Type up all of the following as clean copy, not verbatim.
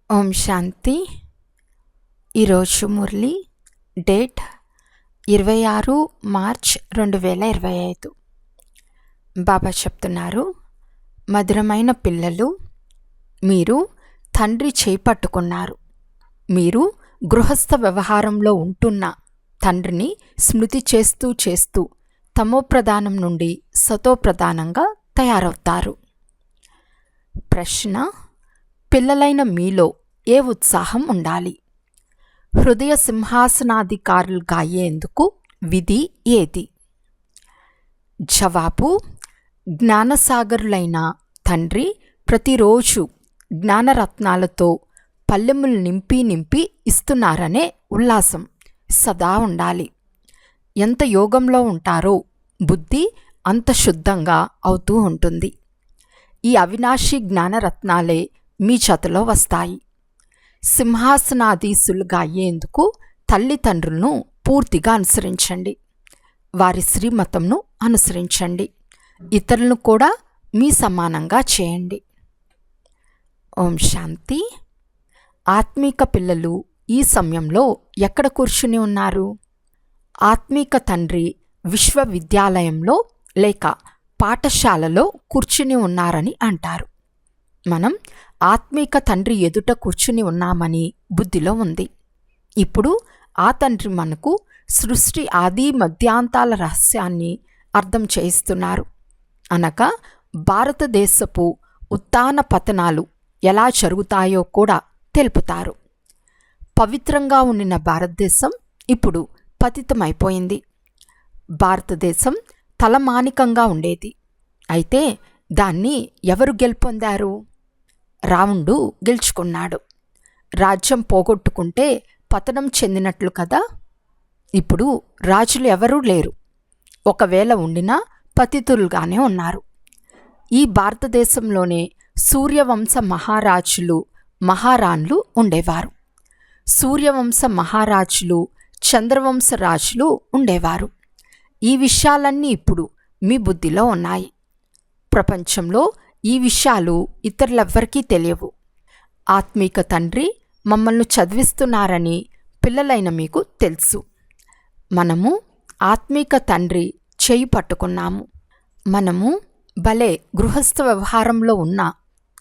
ఓం శాంతి. ఈరోజు Murali date 26 March 2025. బాబా చెప్తున్నారు, మధురమైన పిల్లలు, మీరు తండ్రి చేపట్టుకున్నారు. మీరు గృహస్థ వ్యవహారంలో ఉంటున్న తండ్రిని స్మృతి చేస్తూ చేస్తూ తమోప్రధానం నుండి సతోప్రధానంగా తయారవుతారు. ప్రశ్న: పిల్లలైన మీలో ఏ ఉత్సాహం ఉండాలి? హృదయ సింహాసనాధికారులుగా అయ్యేందుకు విధి ఏది? జవాబు: జ్ఞానసాగరులైన తండ్రి ప్రతిరోజు జ్ఞానరత్నాలతో పల్లెములు నింపి నింపి ఇస్తున్నారనే ఉల్లాసం సదా ఉండాలి. ఎంత యోగంలో ఉంటారో బుద్ధి అంత శుద్ధంగా అవుతూ ఉంటుంది. ఈ అవినాశి జ్ఞానరత్నాలే మీ చేతిలో వస్తాయి. సింహాసనాధీశులుగా అయ్యేందుకు తల్లిదండ్రులను పూర్తిగా అనుసరించండి. వారి శ్రీమతంను అనుసరించండి. ఇతరులను కూడా మీ సమానంగా చేయండి. ఓం శాంతి. ఆత్మీక పిల్లలు ఈ సమయంలో ఎక్కడ కూర్చుని ఉన్నారు? ఆత్మీక తండ్రి విశ్వవిద్యాలయంలో లేక పాఠశాలలో కూర్చుని ఉన్నారని అంటారు. మనం ఆత్మీక తండ్రి ఎదుట కూర్చుని ఉన్నామని బుద్ధిలో ఉంది. ఇప్పుడు ఆ తండ్రి మనకు సృష్టి ఆది మధ్యాంతాల రహస్యాన్ని అర్థం చేయిస్తున్నారు. అనగా భారతదేశపు ఉత్థాన పతనాలు ఎలా జరుగుతాయో కూడా తెలుపుతారు. పవిత్రంగా ఉండిన భారతదేశం ఇప్పుడు పతితమైపోయింది. భారతదేశం తలమానికంగా ఉండేది. అయితే దాన్ని ఎవరు గెలుపొందారు? రావణుడు గెలుచుకున్నాడు. రాజ్యం పోగొట్టుకుంటే పతనం చెందినట్లు కదా. ఇప్పుడు రాజులు ఎవరూ లేరు. ఒకవేళ ఉండినా పతితులుగానే ఉన్నారు. ఈ భారతదేశంలోనే సూర్యవంశ మహారాజులు మహారాణులు ఉండేవారు. సూర్యవంశ మహారాజులు చంద్రవంశ రాజులు ఉండేవారు. ఈ విషయాలన్నీ ఇప్పుడు మీ బుద్ధిలో ఉన్నాయి. ప్రపంచంలో ఈ విషయాలు ఇతరులెవ్వరికీ తెలియవు. ఆత్మీక తండ్రి మమ్మల్ని చదివిస్తున్నారని పిల్లలైన మీకు తెలుసు. మనము ఆత్మీక తండ్రి చేయి పట్టుకున్నాము. మనము భలే గృహస్థ వ్యవహారంలో ఉన్నా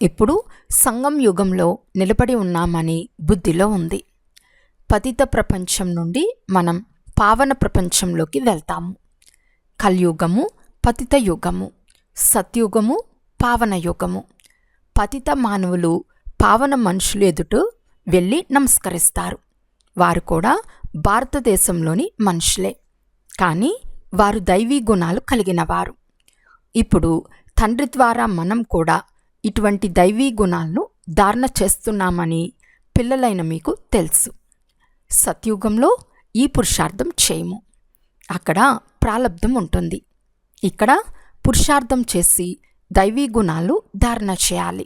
ఇప్పుడు సంగం యుగంలో నిలబడి ఉన్నామని బుద్ధిలో ఉంది. పతిత ప్రపంచం నుండి మనం పావన ప్రపంచంలోకి వెళ్తాము. కలియుగము పతిత యుగము, సత్యుగము పావన యుగము. పతిత మానవులు పావన మనుషులు ఎదుట వెళ్ళి నమస్కరిస్తారు. వారు కూడా భారతదేశంలోని మనుషులే, కానీ వారు దైవీ గుణాలు కలిగినవారు. ఇప్పుడు తండ్రి ద్వారా మనం కూడా ఇటువంటి దైవీ గుణాలను ధారణ చేస్తున్నామని పిల్లలైన మీకు తెలుసు. సత్యుగంలో ఈ పురుషార్థం చేయము. అక్కడ ప్రాలబ్ధం ఉంటుంది. ఇక్కడ పురుషార్థం చేసి దైవీ గుణాలు ధారణ చేయాలి.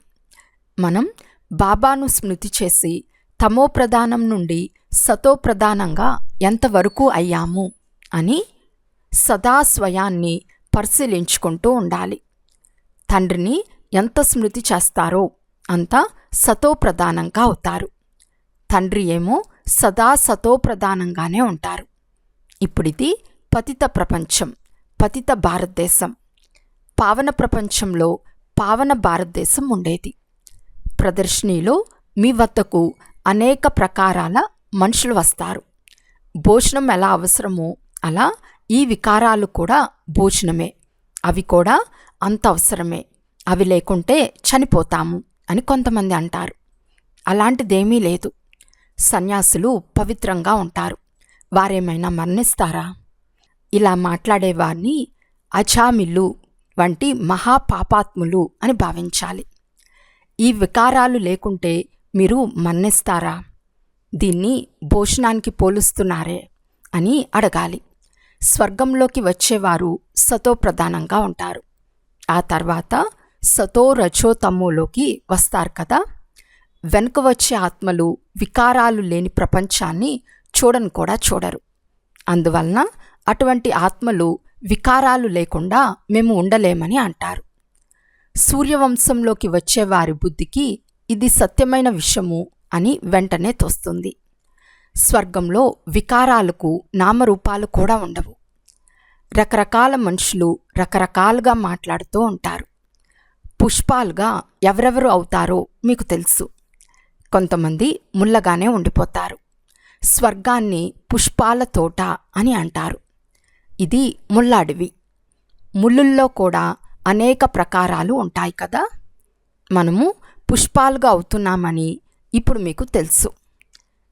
మనం బాబాను స్మృతి చేసి తమోప్రధానం నుండి సతోప్రధానంగా ఎంతవరకు అయ్యాము అని సదా స్వయాన్ని పరిశీలించుకుంటూ ఉండాలి. తండ్రిని ఎంత స్మృతి చేస్తారో అంత సతోప్రధానంగా అవుతారు. తండ్రి ఏమో సదా సతోప్రధానంగానే ఉంటారు. ఇప్పుడిది పతిత ప్రపంచం, పతిత భారతదేశం. పావన ప్రపంచంలో పావన భారతదేశం ఉండేది. ప్రదర్శనీలో మీ వద్దకు అనేక ప్రకారాల మనుషులు వస్తారు. భోజనం ఎలా అవసరమో అలా ఈ వికారాలు కూడా భోజనమే. అవి కూడా అంత అవసరమే. అవి లేకుంటే చనిపోతాము అని కొంతమంది అంటారు. అలాంటిదేమీ లేదు. సన్యాసులు పవిత్రంగా ఉంటారు. వారేమైనా మరణిస్తారా? ఇలా మాట్లాడేవారిని అజామిలు వంటి మహాపాపాత్ములు అని భావించాలి. ఈ వికారాలు లేకుంటే మీరు మరణిస్తారా? దీన్ని భోజనానికి పోలుస్తున్నారే అని అడగాలి. స్వర్గంలోకి వచ్చేవారు సతోప్రధానంగా ఉంటారు. ఆ తర్వాత సతో రజో తమోలోకి వస్తారు కదా. వెనుక వచ్చే ఆత్మలు వికారాలు లేని ప్రపంచాన్ని చూడను కూడా చూడరు. అందువలన అటువంటి ఆత్మలు వికారాలు లేకుండా మేము ఉండలేమని అంటారు. సూర్యవంశంలోకి వచ్చేవారి బుద్ధికి ఇది సత్యమైన విషయము అని వెంటనే తోస్తుంది. స్వర్గంలో వికారాలకు నామరూపాలు కూడా ఉండవు. రకరకాల మనుషులు రకరకాలుగా మాట్లాడుతూ ఉంటారు. పుష్పాలుగా ఎవరెవరు అవుతారో మీకు తెలుసు. కొంతమంది ముళ్ళగానే ఉండిపోతారు. స్వర్గాన్ని పుష్పాల తోట అని అంటారు. ఇది ముళ్ళ ముళ్ళుల్లో కూడా అనేక ప్రకారాలు ఉంటాయి కదా. మనము పుష్పాలుగా అవుతున్నామని ఇప్పుడు మీకు తెలుసు.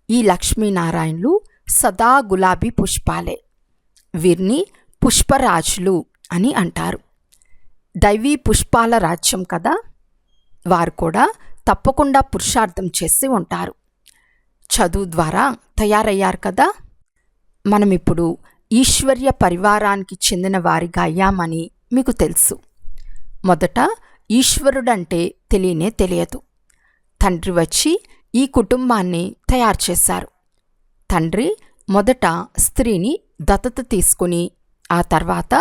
ఈ లక్ష్మీనారాయణులు సదా గులాబీ పుష్పాలే. వీరిని పుష్పరాజులు అని అంటారు. దైవీ పుష్పాల రాజ్యం కదా. వారు కూడా తప్పకుండా పురుషార్థం చేసి ఉంటారు. చదువు ద్వారా తయారయ్యారు కదా. మనమిప్పుడు ఈశ్వర్య పరివారానికి చెందిన వారిగా అయ్యామని మీకు తెలుసు. మొదట ఈశ్వరుడంటే తెలియదు. తండ్రి వచ్చి ఈ కుటుంబాన్ని తయారు చేశారు. తండ్రి మొదట స్త్రీని దత్తత తీసుకుని ఆ తర్వాత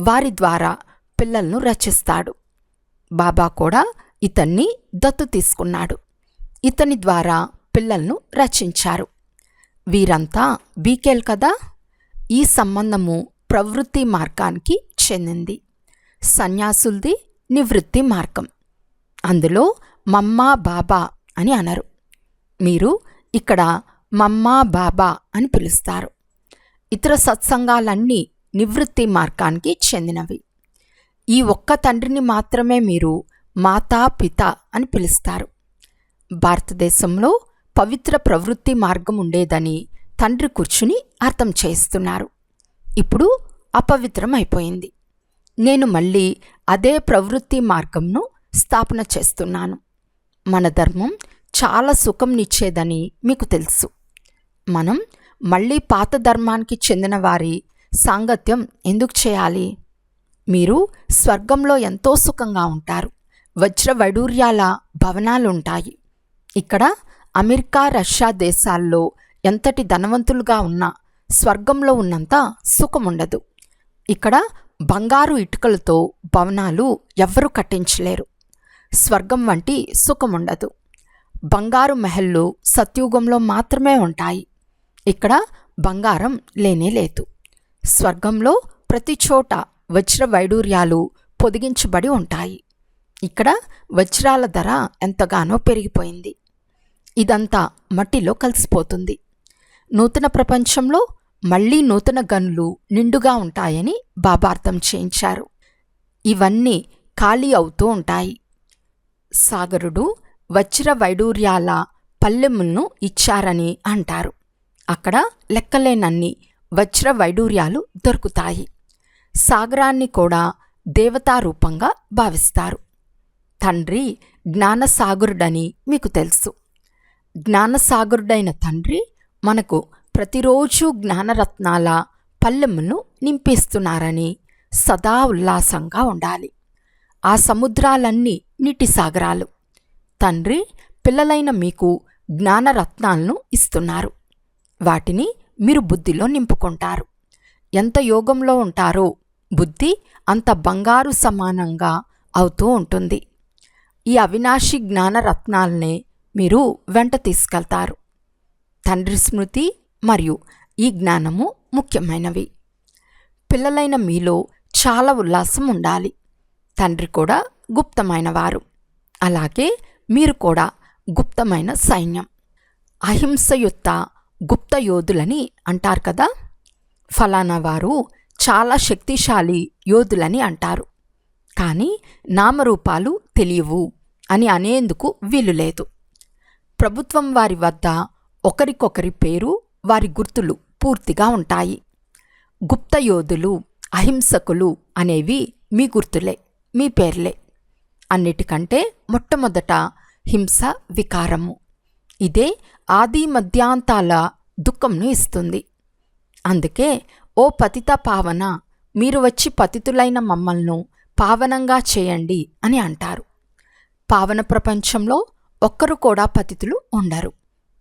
వారి ద్వారా పిల్లలను రచిస్తాడు. బాబా కూడా ఇతన్ని దత్తు తీసుకున్నాడు. ఇతని ద్వారా పిల్లలను రచించారు. వీరంతా బీకేల్ కదా. ఈ సంబంధము ప్రవృత్తి మార్గానికి చెందింది. సన్యాసులది నివృత్తి మార్గం. అందులో మమ్మా బాబా అని అనరు. మీరు ఇక్కడ మమ్మా బాబా అని పిలుస్తారు. ఇతర సత్సంగాలన్నీ నివృత్తి మార్గానికి చెందినవి. ఈ ఒక్క తండ్రిని మాత్రమే మీరు మాతా పిత అని పిలుస్తారు. భారతదేశంలో పవిత్ర ప్రవృత్తి మార్గం ఉండేదని తండ్రి కూర్చుని అర్థం చేస్తున్నారు. ఇప్పుడు అపవిత్రం అయిపోయింది. నేను మళ్ళీ అదే ప్రవృత్తి మార్గంను స్థాపన చేస్తున్నాను. మన ధర్మం చాలా సుఖంనిచ్చేదని మీకు తెలుసు. మనం మళ్ళీ పాత ధర్మానికి చెందిన వారి సాంగత్యం ఎందుకు చేయాలి? మీరు స్వర్గంలో ఎంతో సుఖంగా ఉంటారు. వజ్ర వైడూర్యాల భవనాలుంటాయి. ఇక్కడ అమెరికా రష్యా దేశాల్లో ఎంతటి ధనవంతులుగా ఉన్నా స్వర్గంలో ఉన్నంత సుఖముండదు. ఇక్కడ బంగారు ఇటుకలతో భవనాలు ఎవ్వరూ కట్టించలేరు. స్వర్గం వంటి సుఖముండదు. బంగారు మెహల్లు సత్యుగంలో మాత్రమే ఉంటాయి. ఇక్కడ బంగారం లేనేలేదు. స్వర్గంలో ప్రతి చోట వజ్ర వైడూర్యాలు పొదిగించబడి ఉంటాయి. ఇక్కడ వజ్రాల ధర ఎంతగానో పెరిగిపోయింది. ఇదంతా మట్టిలో కలిసిపోతుంది. నూతన ప్రపంచంలో మళ్లీ నూతన గనులు నిండుగా ఉంటాయని బాబా అర్థం చేయించారు. ఇవన్నీ ఖాళీ అవుతూ ఉంటాయి. సాగరుడు వజ్ర వైడూర్యాల పల్లెములను ఇచ్చారని అంటారు. అక్కడ లెక్కలేనన్ని వజ్ర వైడూర్యాలు దొరుకుతాయి. సాగరాన్ని కూడా దేవతారూపంగా భావిస్తారు. తండ్రి జ్ఞానసాగరుడని మీకు తెలుసు. జ్ఞానసాగరుడైన తండ్రి మనకు ప్రతిరోజు జ్ఞానరత్నాల పల్లెమును నింపిస్తున్నారని సదా ఉల్లాసంగా ఉండాలి. ఆ సముద్రాలన్నీ నీటి సాగరాలు. తండ్రి పిల్లలైన మీకు జ్ఞానరత్నాలను ఇస్తున్నారు. వాటిని మీరు బుద్ధిలో నింపుకుంటారు. ఎంత యోగంలో ఉంటారో బుద్ధి అంత బంగారు సమానంగా అవుతూ ఉంటుంది. ఈ అవినాశి జ్ఞానరత్నాలనే మీరు వెంట తీసుకెళ్తారు. తండ్రి స్మృతి మరియు ఈ జ్ఞానము ముఖ్యమైనవి. పిల్లలైన మీలో చాలా ఉల్లాసం ఉండాలి. తండ్రి కూడా గుప్తమైనవారు. అలాగే మీరు కూడా గుప్తమైన సైన్యం. అహింసయుక్త గుప్త యోధులని అంటారు కదా. ఫలానా వారు చాలా శక్తిశాలి యోధులని అంటారు. కానీ నామరూపాలు తెలియవు అని అనేందుకు వీలు లేదు. ప్రభుత్వం వారి వద్ద ఒకరికొకరి పేరు, వారి గుర్తులు పూర్తిగా ఉంటాయి. గుప్త యోధులు, అహింసకులు అనేవి మీ గుర్తులే, మీ పేర్లే. అన్నిటికంటే మొట్టమొదట హింస వికారము. ఇదే ఆది మధ్యాంతాల దుఃఖంను ఇస్తుంది. అందుకే ఓ పతిత పావన, మీరు వచ్చి పతితులైన మమ్మల్ని పావనంగా చేయండి అని అంటారు. పావన ప్రపంచంలో ఒక్కరు కూడా పతితులు ఉండరు.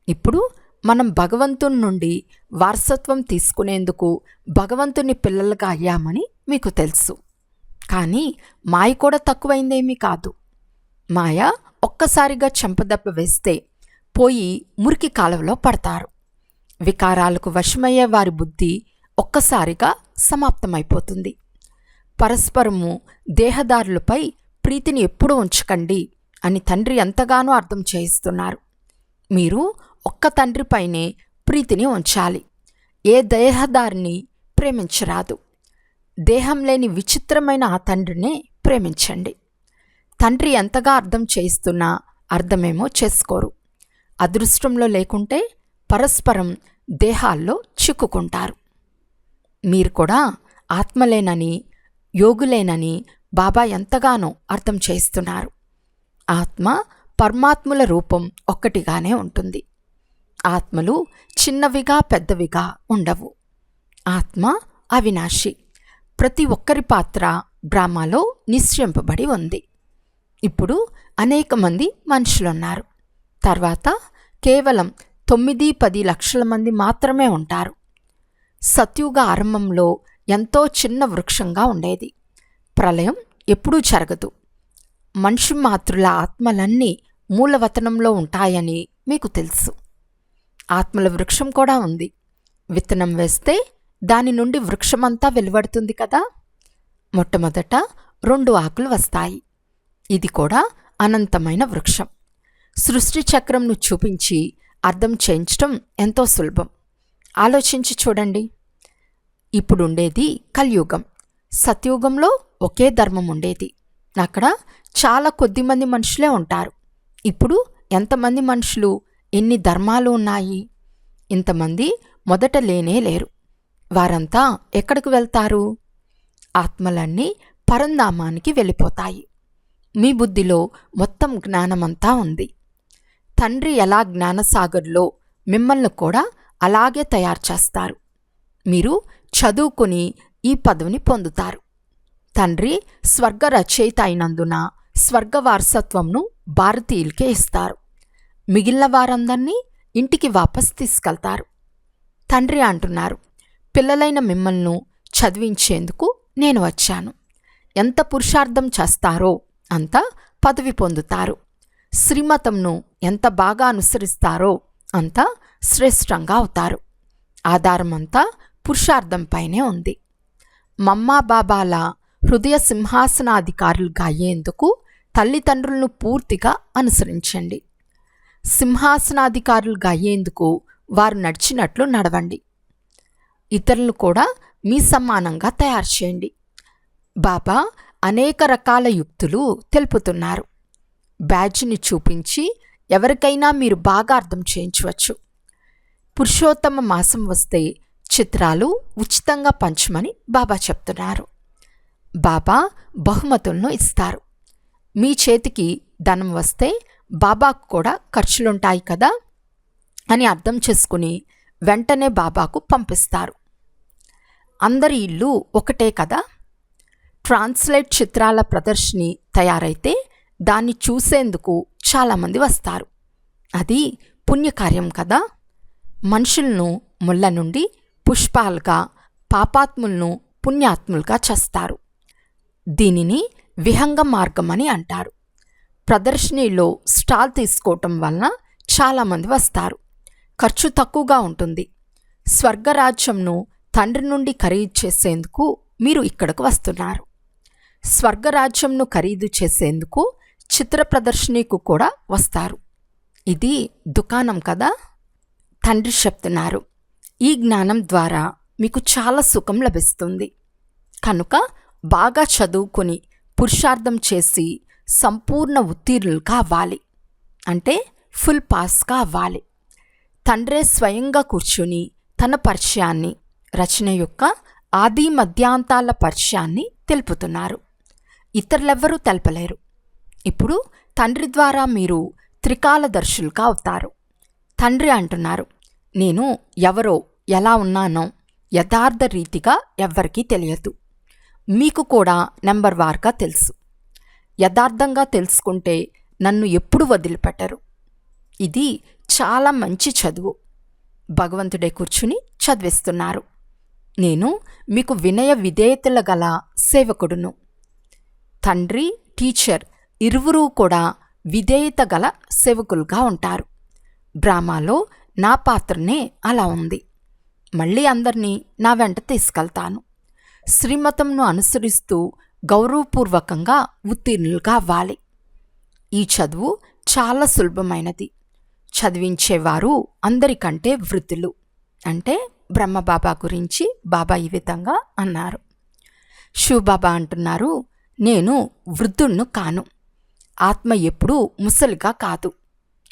ఇప్పుడు మనం భగవంతుని నుండి వారసత్వం తీసుకునేందుకు భగవంతుని పిల్లలుగా అయ్యామని మీకు తెలుసు. కానీ మాయ కూడా తక్కువైందేమీ కాదు. మాయ ఒక్కసారిగా చెంపదెబ్బ వేస్తే పోయి మురికి కాలువలో పడతారు. వికారాలకు వశమయ్యే వారి బుద్ధి ఒక్కసారిగా సమాప్తమైపోతుంది. పరస్పరము దేహదారులపై ప్రీతిని ఎప్పుడూ ఉంచకండి అని తండ్రి ఎంతగానో అర్థం చేయిస్తున్నారు. మీరు ఒక్క తండ్రిపైనే ప్రీతిని ఉంచాలి. ఏ దేహదారిని ప్రేమించరాదు. దేహం లేని విచిత్రమైన ఆ తండ్రినే ప్రేమించండి. తండ్రి ఎంతగా అర్థం చేయిస్తున్నా అర్థమేమో చేసుకోరు. అదృష్టంలో లేకుంటే పరస్పరం దేహాల్లో చిక్కుకుంటారు. మీరు కూడా ఆత్మలేనని, యోగులేనని బాబా ఎంతగానో అర్థం చేయిస్తున్నారు. ఆత్మ పరమాత్ముల రూపం ఒక్కటిగానే ఉంటుంది. ఆత్మలు చిన్నవిగా పెద్దవిగా ఉండవు. ఆత్మ అవినాశి. ప్రతి ఒక్కరి పాత్ర బ్రహ్మలో నిశ్చయింపబడి ఉంది. ఇప్పుడు అనేక మంది మనుషులున్నారు. తర్వాత కేవలం 9-10 లక్షల మంది మాత్రమే ఉంటారు. సత్యుగ ఆరంభంలో ఎంతో చిన్న వృక్షంగా ఉండేది. ప్రళయం ఎప్పుడూ జరగదు. మనుషు మాతృల ఆత్మలన్నీ మూలవతనంలో ఉంటాయని మీకు తెలుసు. ఆత్మల వృక్షం కూడా ఉంది. విత్తనం వేస్తే దాని నుండి వృక్షమంతా వెలువడుతుంది కదా. మొట్టమొదట 2 ఆకులు వస్తాయి. ఇది కూడా అనంతమైన వృక్షం. సృష్టి చక్రంను చూపించి అర్థం చేయించటం ఎంతో సులభం. ఆలోచించి చూడండి. ఇప్పుడుండేది కలియుగం. సత్యుగంలో ఒకే ధర్మం ఉండేది. అక్కడ చాలా కొద్దిమంది మనుషులే ఉంటారు. ఇప్పుడు ఎంతమంది మనుషులు, ఎన్ని ధర్మాలు ఉన్నాయి? ఇంతమంది మొదట లేనే లేరు. వారంతా ఎక్కడికి వెళ్తారు? ఆత్మలన్నీ పరంధామానికి వెళ్ళిపోతాయి. మీ బుద్ధిలో మొత్తం జ్ఞానమంతా ఉంది. తండ్రి ఎలా జ్ఞానసాగర్లో మిమ్మల్ని కూడా అలాగే తయారు చేస్తారు. మీరు చదువుకుని ఈ పదవిని పొందుతారు. తండ్రి స్వర్గ రచయిత అయినందున స్వర్గ వారసత్వంను భారతీయులకే ఇస్తారు. మిగిలిన వారందర్నీ ఇంటికి వాపస్ తీసుకెళ్తారు. తండ్రి అంటున్నారు, పిల్లలైన మిమ్మల్ని చదివించేందుకు నేను వచ్చాను. ఎంత పురుషార్థం చేస్తారో అంత పదవి పొందుతారు. శ్రీమతంను ఎంత బాగా అనుసరిస్తారో అంత శ్రేష్టంగా అవుతారు. ఆధారమంతా పురుషార్థంపైనే ఉంది. మమ్మా బాబాల హృదయ సింహాసనాధికారులుగా అయ్యేందుకు తల్లిదండ్రులను పూర్తిగా అనుసరించండి. సింహాసనాధికారులుగా అయ్యేందుకు వారు నడిచినట్లు నడవండి. ఇతరులను కూడా మీ సమానంగా తయారు చేయండి. బాబా అనేక రకాల యుక్తులు తెలుపుతున్నారు. బ్యాడ్జ్ని చూపించి ఎవరికైనా మీరు బాగా అర్థం చేయించవచ్చు. పురుషోత్తమ మాసం వస్తే చిత్రాలు ఉచితంగా పంచమని బాబా చెప్తున్నారు. బాబా బహుమతులను ఇస్తారు. మీ చేతికి ధనం వస్తే బాబాకు కూడా ఖర్చులుంటాయి కదా అని అర్థం చేసుకుని వెంటనే బాబాకు పంపిస్తారు. అందరి ఇల్లు ఒకటే కదా. ట్రాన్స్లేట్ చిత్రాల ప్రదర్శిని తయారైతే దాన్ని చూసేందుకు చాలామంది వస్తారు. అది పుణ్యకార్యం కదా. మనుషులను ముళ్ళ నుండి పుష్పాలుగా, పాపాత్ములను పుణ్యాత్ములుగా చేస్తారు. దీనిని విహంగ మార్గం అని అంటారు. ప్రదర్శనలో స్టాల్ తీసుకోవటం వలన చాలామంది వస్తారు. ఖర్చు తక్కువగా ఉంటుంది. స్వర్గరాజ్యంను తండ్రి నుండి ఖరీదు చేసేందుకు మీరు ఇక్కడకు వస్తున్నారు. స్వర్గరాజ్యంను ఖరీదు చేసేందుకు చిత్ర ప్రదర్శనకు కూడా వస్తారు. ఇది దుకాణం కదా. తండ్రి చెప్తున్నారు, ఈ జ్ఞానం ద్వారా మీకు చాలా సుఖం లభిస్తుంది. కనుక బాగా చదువుకొని పురుషార్థం చేసి సంపూర్ణ ఉత్తీర్ణులుగా అవ్వాలి. అంటే ఫుల్ పాస్గా అవ్వాలి. తండ్రే స్వయంగా కూర్చుని తన పరిచయాన్ని, రచన యొక్క ఆది మధ్యాంతాల పరిచయాన్ని తెలుపుతున్నారు. ఇతరులెవ్వరూ తెలపలేరు. ఇప్పుడు తండ్రి ద్వారా మీరు త్రికాలదర్శులుగా అవుతారు. తండ్రి అంటున్నారు, నేను ఎవరో ఎలా ఉన్నానో యథార్థ రీతిగా ఎవ్వరికీ తెలియదు. మీకు కూడా నెంబర్ వార్గా తెలుసు. యథార్థంగా తెలుసుకుంటే నన్ను ఎప్పుడు వదిలిపెట్టరు. ఇది చాలా మంచి చదువు. భగవంతుడే కూర్చుని చదివిస్తున్నారు. నేను మీకు వినయ విధేయతల గల సేవకుడును. తండ్రి, టీచర్ ఇరువురూ కూడా విధేయత గల సేవకులుగా ఉంటారు. డ్రామాలో నా పాత్రనే అలా ఉంది. మళ్ళీ అందరినీ నా వెంట తీసుకెళ్తాను. శ్రీమతంను అనుసరిస్తూ గౌరవపూర్వకంగా ఉత్తీర్ణులుగా అవ్వాలి. ఈ చదువు చాలా సులభమైనది. చదివించేవారు అందరికంటే వృద్ధులు. అంటే బ్రహ్మబాబా గురించి బాబా ఈ విధంగా అన్నారు. శివబాబా అంటున్నారు, నేను వృద్ధుణ్ణు కాను. ఆత్మ ఎప్పుడూ ముసలిగా కాదు,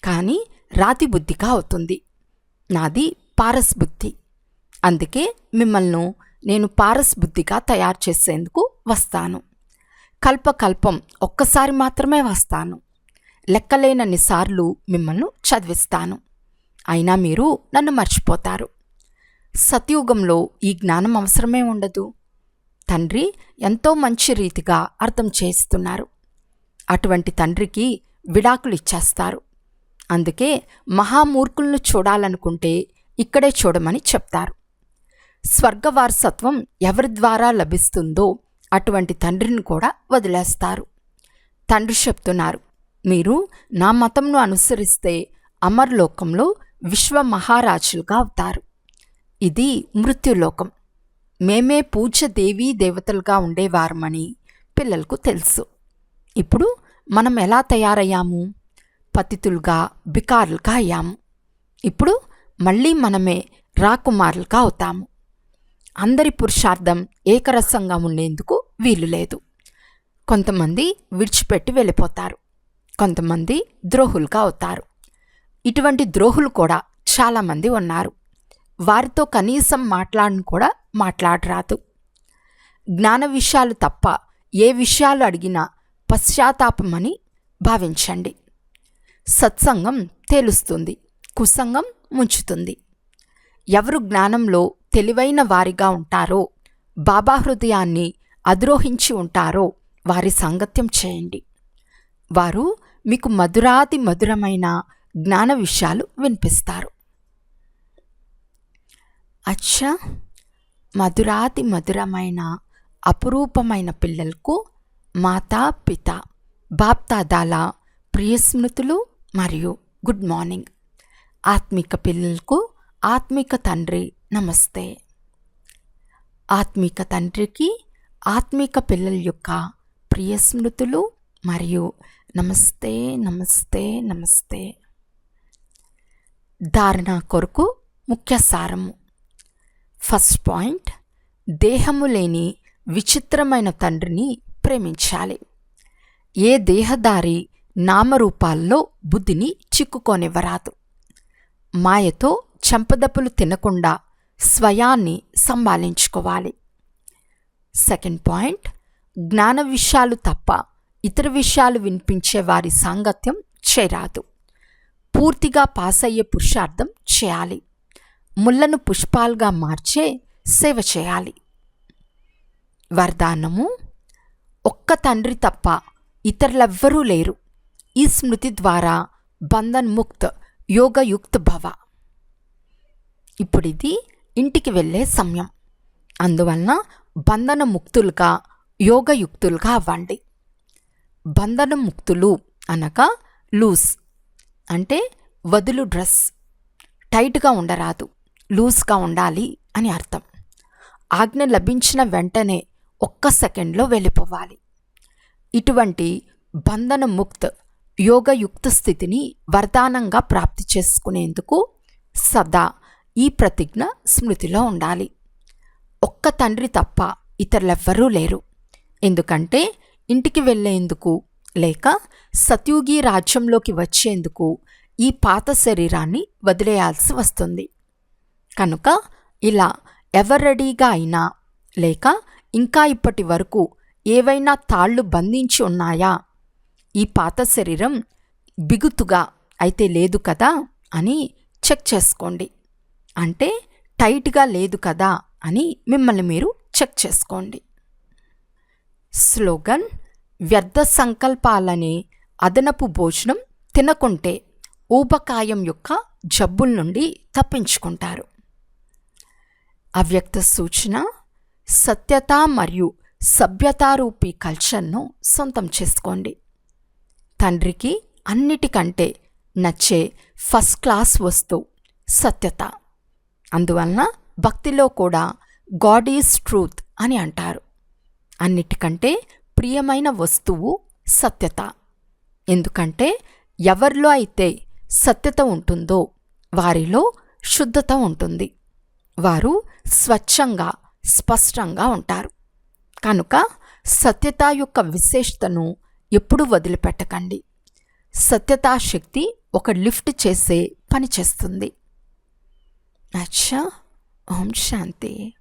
కానీ రాతి బుద్ధిగా అవుతుంది. నాది పారస్ బుద్ధి. అందుకే మిమ్మల్ని నేను పారస్ బుద్ధిగా తయారు చేసేందుకు వస్తాను. కల్పకల్పం ఒక్కసారి మాత్రమే వస్తాను. లెక్కలేనన్నిసార్లు మిమ్మల్ని చదివిస్తాను. అయినా మీరు నన్ను మర్చిపోతారు. సతయుగంలో ఈ జ్ఞానం అవసరమే ఉండదు. తండ్రి ఎంతో మంచి రీతిగా అర్థం చేస్తున్నారు. అటువంటి తండ్రికి విడాకులు ఇచ్చేస్తారు. అందుకే మహామూర్ఖులను చూడాలనుకుంటే ఇక్కడే చూడమని చెప్తారు. స్వర్గవారసత్వం ఎవరి ద్వారా లభిస్తుందో అటువంటి తండ్రిని కూడా వదిలేస్తారు. తండ్రి చెప్తున్నారు, మీరు నా మతంను అనుసరిస్తే అమర్లోకంలో విశ్వ మహారాజులుగా అవుతారు. ఇది మృత్యులోకం. మేమే పూజ్య దేవీ దేవతలుగా ఉండేవారమని పిల్లలకు తెలుసు. ఇప్పుడు మనం ఎలా తయారయ్యాము? పతితులుగా, బికారులుగా అయ్యాము. ఇప్పుడు మళ్ళీ మనమే రాకుమారులుగా అవుతాము. అందరి పురుషార్థం ఏకరసంగా ఉండేందుకు వీలు లేదు. కొంతమంది విడిచిపెట్టి వెళ్ళిపోతారు. కొంతమంది ద్రోహులుగా అవుతారు. ఇటువంటి ద్రోహులు కూడా చాలామంది ఉన్నారు. వారితో కనీసం మాట్లాడను కూడా మాట్లాడరాదు. జ్ఞాన విషయాలు తప్ప ఏ విషయాలు అడిగినా పశ్చాత్తాపమని భావించండి. సత్సంగం తేలుస్తుంది, కుసంగం ముంచుతుంది. ఎవరు జ్ఞానంలో తెలివైన వారిగా ఉంటారో, బాబా హృదయాన్ని అధిరోహించి ఉంటారో వారి సాంగత్యం చేయండి. వారు మీకు మధురాతి మధురమైన జ్ఞాన విషయాలు వినిపిస్తారు. అచ్చా, మధురాతి మధురమైన అపురూపమైన పిల్లలకు మాతా పిత బాప్దాదాల ప్రియస్మృతులు మరియు గుడ్ మార్నింగ్. ఆత్మిక పిల్లలకు ఆత్మిక తండ్రి నమస్తే. ఆత్మిక తండ్రికి ఆత్మిక పిల్లల యొక్క ప్రియస్మృతులు మరియు నమస్తే నమస్తే నమస్తే. ధారణ కొరకు ముఖ్య సారము. ఫస్ట్ పాయింట్, దేహము లేని విచిత్రమైన తండ్రిని ప్రేమించాలి. ఏ దేహదారి నామరూపాల్లో బుద్ధిని చిక్కుకోనివ్వరాదు. మాయతో చెంపదప్పులు తినకుండా స్వయాన్ని సంభాళించుకోవాలి. సెకండ్ పాయింట్, జ్ఞాన విషయాలు తప్ప ఇతర విషయాలు వినిపించే వారి సాంగత్యం చేయరాదు. పూర్తిగా పాస్ అయ్యే పురుషార్థం చేయాలి. ముళ్ళను పుష్పాలుగా మార్చే సేవ చేయాలి. వరదానము: ఒక్క తండ్రి తప్ప ఇతరులెవ్వరూ లేరు. ఈ స్మృతి ద్వారా బంధన్ ముక్త్ యోగయుక్త భవ. ఇప్పుడిది ఇంటికి వెళ్ళే సమయం. అందువలన బంధన ముక్తులుగా యోగయుక్తులుగా అవ్వండి. బంధన ముక్తులు అనగా లూజ్ అంటే వదులు డ్రెస్. టైట్గా ఉండరాదు, లూజ్గా ఉండాలి అని అర్థం. ఆజ్ఞ లభించిన వెంటనే ఒక్క సెకండ్లో వెళ్ళిపోవాలి. ఇటువంటి బంధన ముక్త్ యోగయుక్త స్థితిని వరదానంగా ప్రాప్తి చేసుకునేందుకు సదా ఈ ప్రతిజ్ఞ స్మృతిలో ఉండాలి. ఒక్క తండ్రి తప్ప ఇతరులెవ్వరూ లేరు. ఎందుకంటే ఇంటికి వెళ్ళేందుకు లేక సత్యుగీ రాజ్యంలోకి వచ్చేందుకు ఈ పాత శరీరాన్ని వదిలేయాల్సి వస్తుంది. కనుక ఇలా ఎవరు రెడీగా అయినా లేక ఇంకా ఇప్పటి వరకు ఏవైనా తాళ్ళు బంధించి ఉన్నాయా, ఈ పాత శరీరం బిగుతుగా అయితే లేదు కదా అని చెక్ చేసుకోండి. అంటే టైట్గా లేదు కదా అని మిమ్మల్ని మీరు చెక్ చేసుకోండి. స్లోగన్: వ్యర్థ సంకల్పాలనే అదనపు భోజనం తినకుంటే ఊబకాయం యొక్క జబ్బుల నుండి తప్పించుకుంటారు. అవ్యక్త సూచన: సత్యత మరియు సభ్యతారూపీ కల్చర్ను సొంతం చేసుకోండి. తండ్రికి అన్నిటికంటే నచ్చే ఫస్ట్ క్లాస్ వస్తువు సత్యత. అందువలన భక్తిలో కూడా గాడ్ ఈజ్ ట్రూత్ అని అంటారు. అన్నిటికంటే ప్రియమైన వస్తువు సత్యత. ఎందుకంటే ఎవరిలో అయితే సత్యత ఉంటుందో వారిలో శుద్ధత ఉంటుంది. వారు స్వచ్ఛంగా స్పష్టంగా ఉంటారు. కనుక సత్యత యొక్క విశేషతను ఎప్పుడూ వదిలిపెట్టకండి. సత్యతా శక్తి ఒక లిఫ్ట్ చేసే పని చేస్తుంది. అచ్చా, ఓం శాంతి.